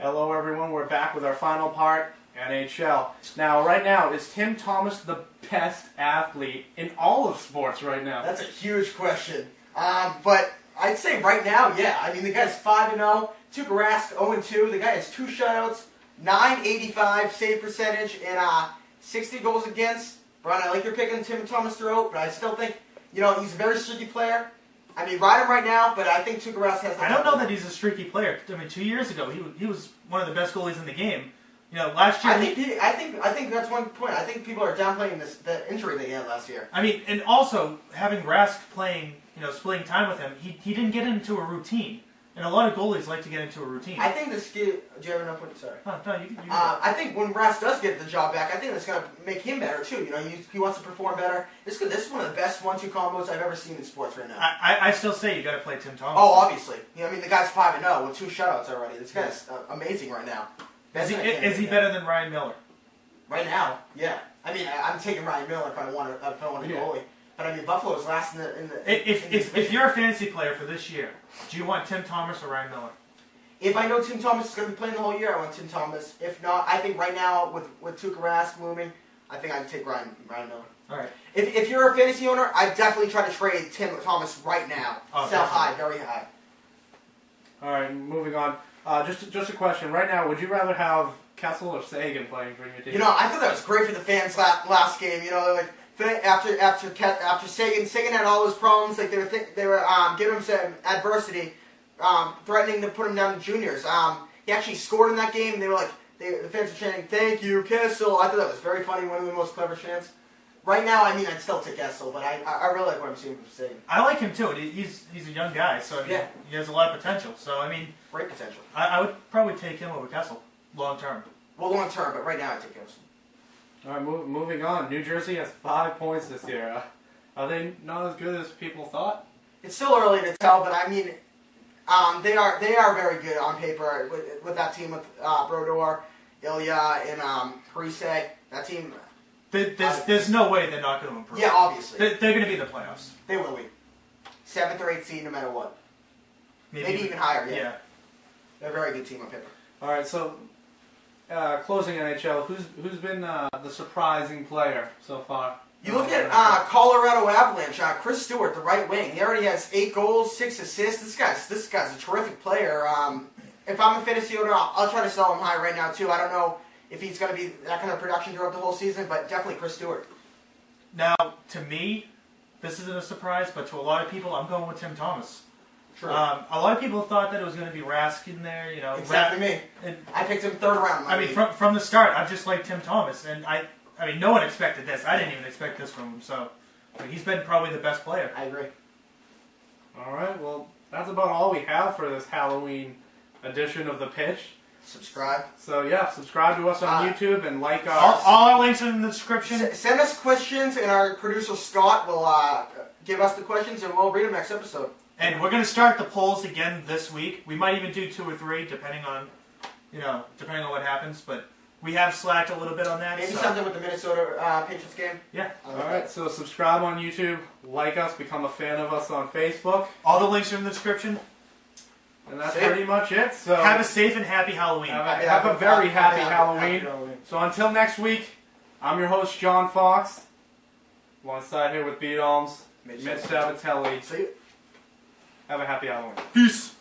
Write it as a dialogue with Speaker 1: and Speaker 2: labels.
Speaker 1: Hello everyone, we're back with our final part, NHL. Now, right now, is Tim Thomas the best athlete in all of sports right now?
Speaker 2: That's a huge question. But I'd say right now, yeah. I mean, the guy's 5-0, Tuukka Rask 0-2. The guy has 2 shutouts, .985 save percentage, and 60 goals against. Brian, I like your pick on Tim Thomas throughout, but I still think, he's a very streaky player. I mean, ride him right now, but I think Tuukka Rask has...
Speaker 3: I don't know that he's a streaky player. I mean, 2 years ago, he was one of the best goalies in the game. Last year...
Speaker 2: I think that's one point. I think people are downplaying the injury they had last year.
Speaker 3: I mean, and also, having Rask playing, splitting time with him, he didn't get into a routine. And a lot of goalies like to get into a routine.
Speaker 2: I think the skill... Do you have enough point? Sorry.
Speaker 3: No, you
Speaker 2: I think when Rask does get the job back, I think that's going to make him better, too. He wants to perform better. This is one of the best 1-2 combos I've ever seen in sports right now.
Speaker 3: I still say you got to play Tim Thomas.
Speaker 2: Oh, obviously. I mean, the guy's 5-0 with 2 shutouts already. This guy's amazing right now.
Speaker 3: Is he better than Ryan Miller?
Speaker 2: Right now, yeah. I mean, I'm taking Ryan Miller if I want a goalie. But I mean, Buffalo's last in the.
Speaker 3: If you're a fantasy player for this year, do you want Tim Thomas or Ryan Miller?
Speaker 2: If I know Tim Thomas is going to be playing the whole year, I want Tim Thomas. If not, I think right now with Tuukka Rask looming, I think I'd take Ryan Miller.
Speaker 3: All right.
Speaker 2: If you're a fantasy owner, I'd definitely try to trade Tim Thomas right now.
Speaker 3: Oh,
Speaker 2: sell
Speaker 3: definitely.
Speaker 2: high, very high.
Speaker 1: All right, moving on. Just a question. Right now, would you rather have Kessel or Sagan playing for your team?
Speaker 2: I thought that was great for the fans last game. After Sagan had all those problems, like they were giving him some adversity, threatening to put him down to juniors. He actually scored in that game. And they were like, the fans were chanting, "Thank you, Kessel." I thought that was very funny. One of the most clever chants. Right now, I mean, I'd still take Kessel, but I really like what I'm seeing from Sagan.
Speaker 3: I like him too. He's a young guy, so I mean, he has a lot of potential. So I mean,
Speaker 2: great potential.
Speaker 3: I would probably take him over Kessel long term.
Speaker 2: Well, long term, but right now I take Kessel.
Speaker 1: All right, moving on. New Jersey has 5 points this year. Are they not as good as people thought?
Speaker 2: It's still early to tell, but I mean, they are very good on paper with that team with Brodeur, Ilya, and Parise. That team.
Speaker 3: There's no way they're not going to improve.
Speaker 2: Yeah, obviously.
Speaker 3: They're going to be in the playoffs.
Speaker 2: They will be. 7th or 8th seed, no matter what. Maybe even higher. Yeah. They're a very good team on paper.
Speaker 1: All right, so. Closing NHL, who's been the surprising player so far?
Speaker 2: You look at Colorado Avalanche, Chris Stewart, the right wing. He already has 8 goals, 6 assists. This guy's a terrific player. If I'm a fantasy owner, I'll try to sell him high right now too. I don't know if he's going to be that kind of production throughout the whole season, but definitely Chris Stewart.
Speaker 3: Now, to me, this isn't a surprise, but to a lot of people, I'm going with Tim Thomas.
Speaker 2: True.
Speaker 3: A lot of people thought that it was going to be Rask in there,
Speaker 2: Exactly me. I picked him 3rd round.
Speaker 3: I mean, from the start, I've just liked Tim Thomas, and I mean, no one expected this. I didn't even expect this from him. So, I mean, he's been probably the best player.
Speaker 2: I agree.
Speaker 1: All right, well, that's about all we have for this Halloween edition of The Pitch.
Speaker 2: Subscribe.
Speaker 1: So yeah, subscribe to us on YouTube and like our...
Speaker 3: All our links are in the description.
Speaker 2: Send us questions, and our producer Scott will give us the questions, and we'll read them next episode.
Speaker 3: And we're going to start the polls again this week. We might even do 2 or 3, depending on what happens. But we have slacked a little bit on that.
Speaker 2: Maybe something with the Minnesota Patriots game.
Speaker 3: Yeah.
Speaker 1: All right, so subscribe on YouTube, like us, become a fan of us on Facebook.
Speaker 3: All the links are in the description.
Speaker 1: And that's pretty much it. So
Speaker 3: have a safe and happy Halloween.
Speaker 1: Have a very happy Halloween. So until next week, I'm your host, John Fox. Alongside here with Beat Alms, Mitch Sabatelli.
Speaker 2: See you.
Speaker 1: Have a happy Halloween.
Speaker 3: Peace.